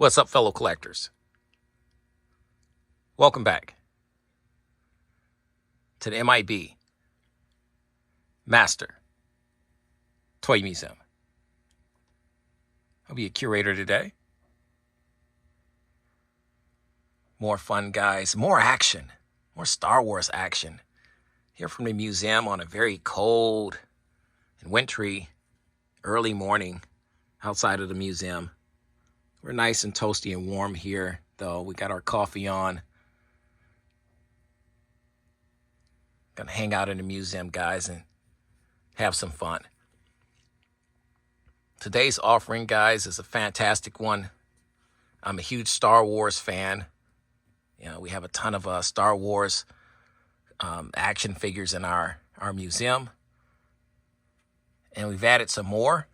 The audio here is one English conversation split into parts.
What's up, fellow collectors? Welcome back to the M.I.B. Master Toy Museum. I'll be a curator today. More fun, guys. More action. More Star Wars action. Here from the museum on a very cold and wintry early morning outside of the museum. We're nice and toasty and warm here, though. We got our coffee on. Gonna hang out in the museum, guys, and have some fun. Today's offering, guys, is a fantastic one. I'm a huge Star Wars fan. You know, we have a ton of Star Wars action figures in our museum. And we've added some more,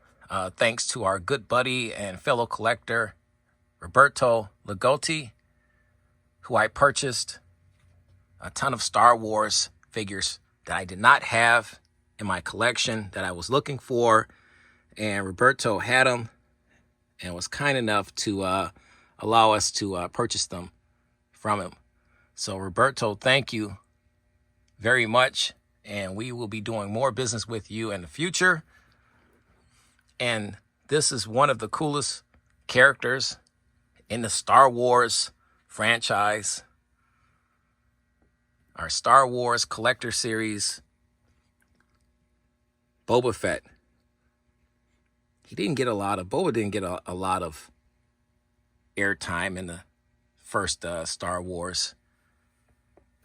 thanks to our good buddy and fellow collector, Roberto Ligotti, who I purchased a ton of Star Wars figures that I did not have in my collection that I was looking for. And Roberto had them and was kind enough to allow us to purchase them from him. So Roberto, thank you very much. And we will be doing more business with you in the future. And this is one of the coolest characters in the Star Wars franchise. Our Star Wars collector series, Boba Fett. Boba didn't get a lot of airtime in the first Star Wars.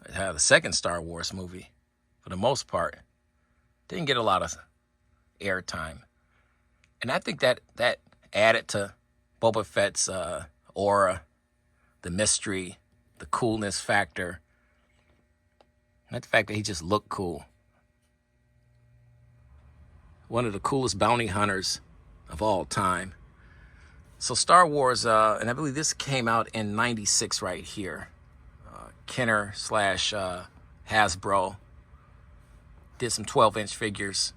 The second Star Wars movie, for the most part, didn't get a lot of airtime. And I think that added to Boba Fett's aura, the mystery, the coolness factor. Not the fact that he just looked cool. One of the coolest bounty hunters of all time. So Star Wars, and I believe this came out in '96 right here. Kenner / HASBRO did some 12-inch figures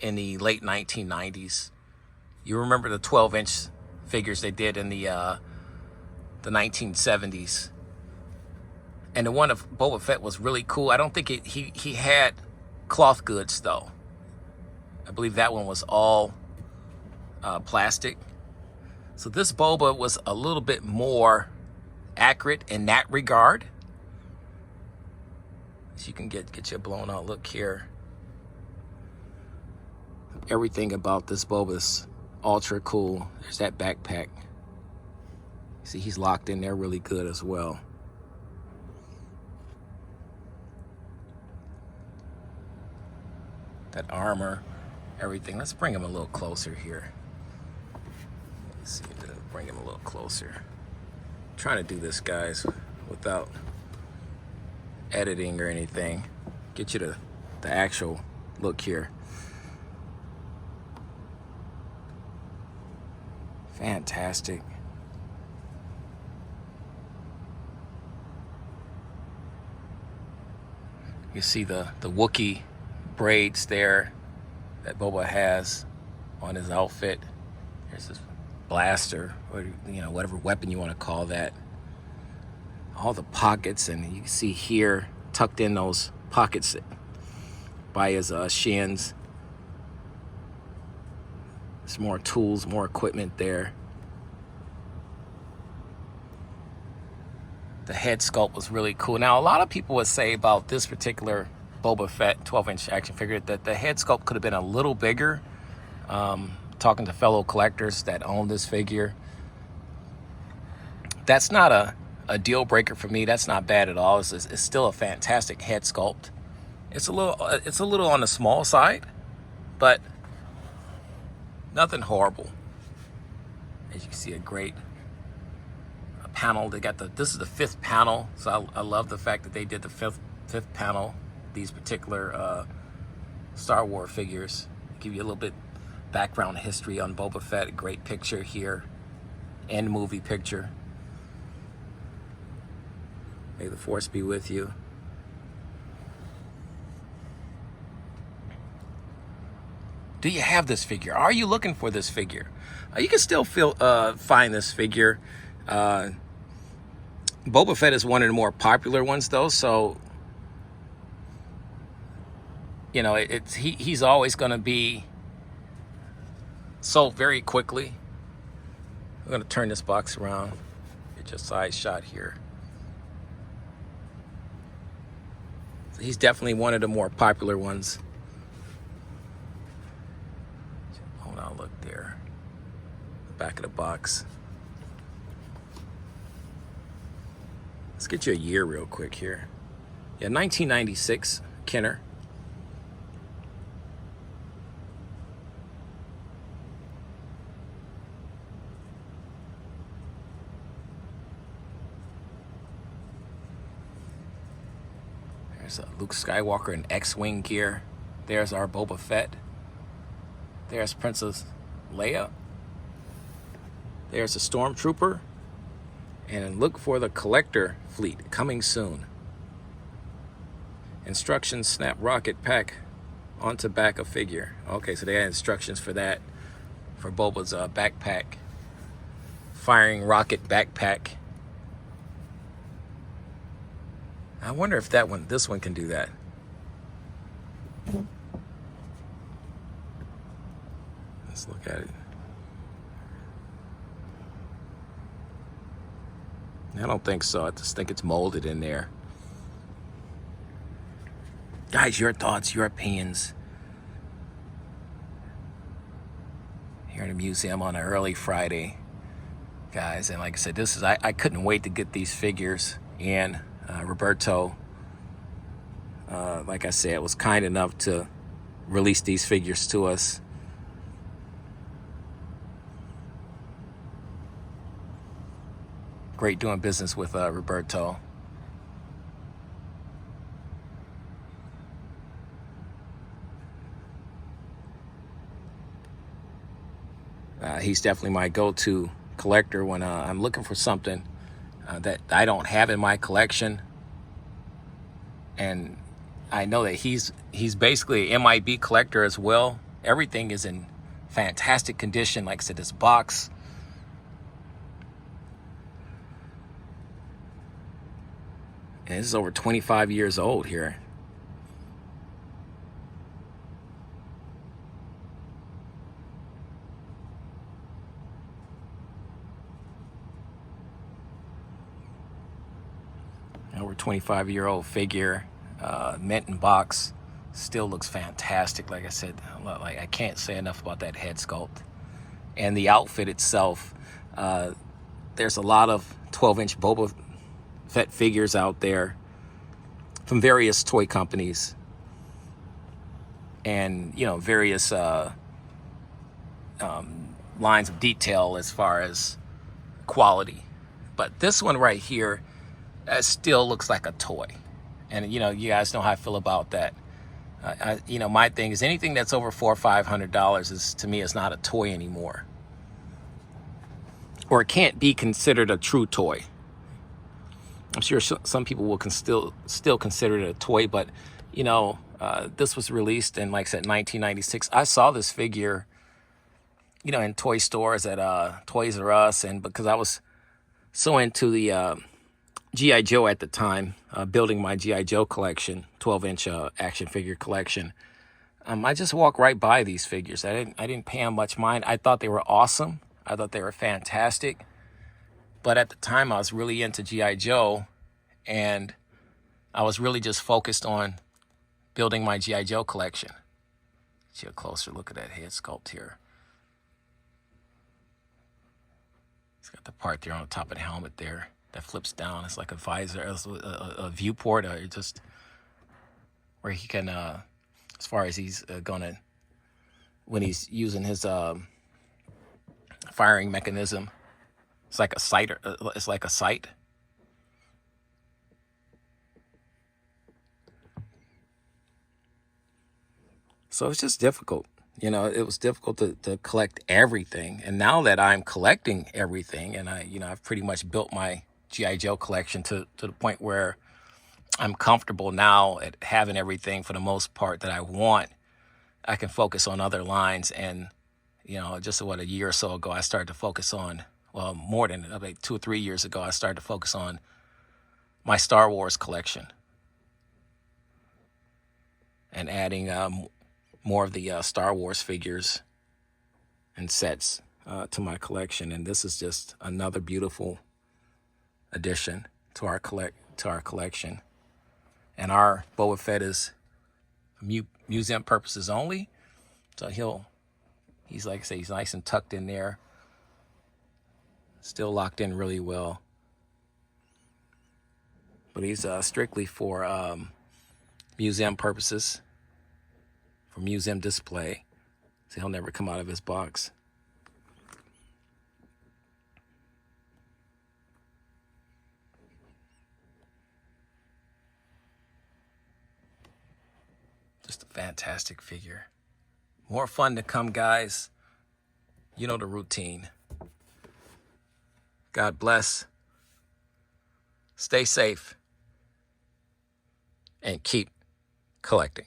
in the late 1990s. You remember the 12-inch figures they did in the 1970s. And the one of Boba Fett was really cool. I don't think he had cloth goods, though. I believe that one was all plastic. So this Boba was a little bit more accurate in that regard. So you can get you a blown out look here. Everything about this Boba is ultra cool. There's that backpack. See, he's locked in there really good as well. That armor, everything. Let's bring him a little closer here. Let's see, bring him a little closer. I'm trying to do this, guys, without editing or anything. Get you the actual look here. Fantastic. You see the Wookiee braids there that Boba has on his outfit. There's this blaster, or whatever weapon you want to call that. All the pockets, and you can see here tucked in those pockets by his shins. There's more tools, more equipment there. The head sculpt was really cool. Now, a lot of people would say about this particular Boba Fett 12-inch action figure that the head sculpt could have been a little bigger. Talking to fellow collectors that own this figure, that's not a deal breaker for me. That's not bad at all. It's still a fantastic head sculpt. It's a little on the small side, but nothing horrible. As you can see, a great panel. They got this is the 5th panel, so I love the fact that they did the fifth panel. These particular Star Wars figures give you a little bit background history on Boba Fett. A great picture here, end movie picture. May the Force be with you. Do you have this figure? Are you looking for this figure? You can still find this figure. Boba Fett is one of the more popular ones, though. So, you know, he's always going to be sold very quickly. I'm going to turn this box around. Get your side shot here. So he's definitely one of the more popular ones. Hold on, look there. Back of the box. Let's get you a year real quick here. Yeah, 1996, Kenner. There's a Luke Skywalker in X-Wing gear. There's our Boba Fett. There's Princess Leia. There's a Stormtrooper. And look for the collector fleet coming soon. Instructions: snap rocket pack onto back of figure. Okay, so they had instructions for that, for Boba's backpack. Firing rocket backpack. I wonder if this one can do that. Let's look at it. I don't think so. I just think it's molded in there. Guys, your thoughts, your opinions. Here in the museum on an early Friday. Guys, and like I said, I couldn't wait to get these figures in. Roberto, like I said, was kind enough to release these figures to us. Great doing business with Roberto. He's definitely my go-to collector when I'm looking for something that I don't have in my collection. And I know that he's basically an M.I.B collector as well. Everything is in fantastic condition. Like I said, this box. And this is over 25 years old here. Over 25-year-old figure, mint in box, still looks fantastic. Like I said, like I can't say enough about that head sculpt and the outfit itself. There's a lot of 12-inch Boba Fett figures out there from various toy companies, and you know, various lines of detail as far as quality. But this one right here, still looks like a toy. And you know, you guys know how I feel about that. You know, my thing is anything that's over $400 or $500 is, to me, is not a toy anymore, or it can't be considered a true toy. I'm sure some people will still consider it a toy, but you know, this was released in, like I said, 1996. I saw this figure, you know, in toy stores at Toys R Us, and because I was so into the G.I. Joe at the time, building my G.I. Joe collection, 12-inch action figure collection. I just walked right by these figures. I didn't pay them much mind. I thought they were awesome. I thought they were fantastic. But at the time, I was really into G.I. Joe, and I was really just focused on building my G.I. Joe collection. See a closer look at that head sculpt here. It's got the part there on the top of the helmet there that flips down. It's like a visor, a viewport, or just where he can, as far as he's gonna, when he's using his firing mechanism, it's like a sight. It's like a sight. So it's just difficult. You know, it was difficult to collect everything. And now that I'm collecting everything, and I've pretty much built my G.I. Joe collection to the point where I'm comfortable now at having everything for the most part that I want. I can focus on other lines. And, you know, just what, a year or so ago, I started to focus on, well, more than like 2 or 3 years ago, I started to focus on my Star Wars collection and adding more of the Star Wars figures and sets to my collection. And this is just another beautiful addition to our collection. And our Boba Fett is museum purposes only. So he's like I say, he's nice and tucked in there, still locked in really well. But he's strictly for museum purposes, for museum display. So he'll never come out of his box. Just a fantastic figure. More fun to come, guys. You know the routine. God bless. Stay safe. And keep collecting.